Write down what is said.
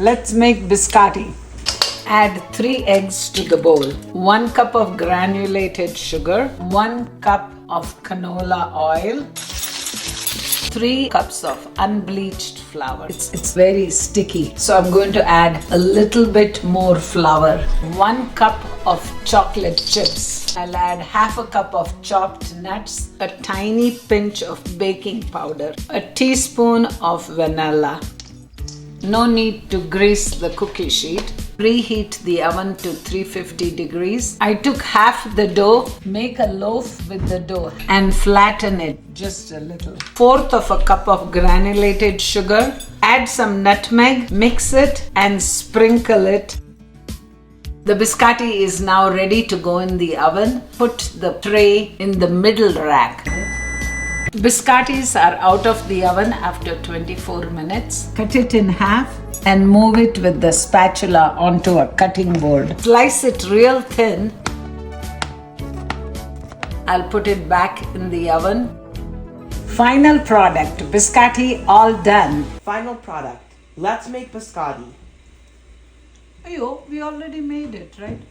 Let's make biscotti. Add 3 eggs to the bowl, 1 cup of granulated sugar, 1 cup of canola oil, 3 cups of unbleached flour. It's very sticky, so I'm going to add a little bit more flour. 1 cup of chocolate chips. I'll add half a cup of chopped nuts, a tiny pinch of baking powder, a teaspoon of vanilla. No need to grease the cookie sheet. Preheat the oven to 350 degrees. I took half the dough, make a loaf with the dough and flatten it just a little. 1/4 of a cup of granulated sugar. Add some nutmeg, mix it and sprinkle it. The biscotti is now ready to go in the oven. Put the tray in the middle rack. Biscottis are out of the oven after 24 minutes. Cut it in half and move it with the spatula onto a cutting board. Slice it real thin. I'll put it back in the oven. Final product, biscotti all done. Final product. Let's make biscotti. Ayo, we already made it, right?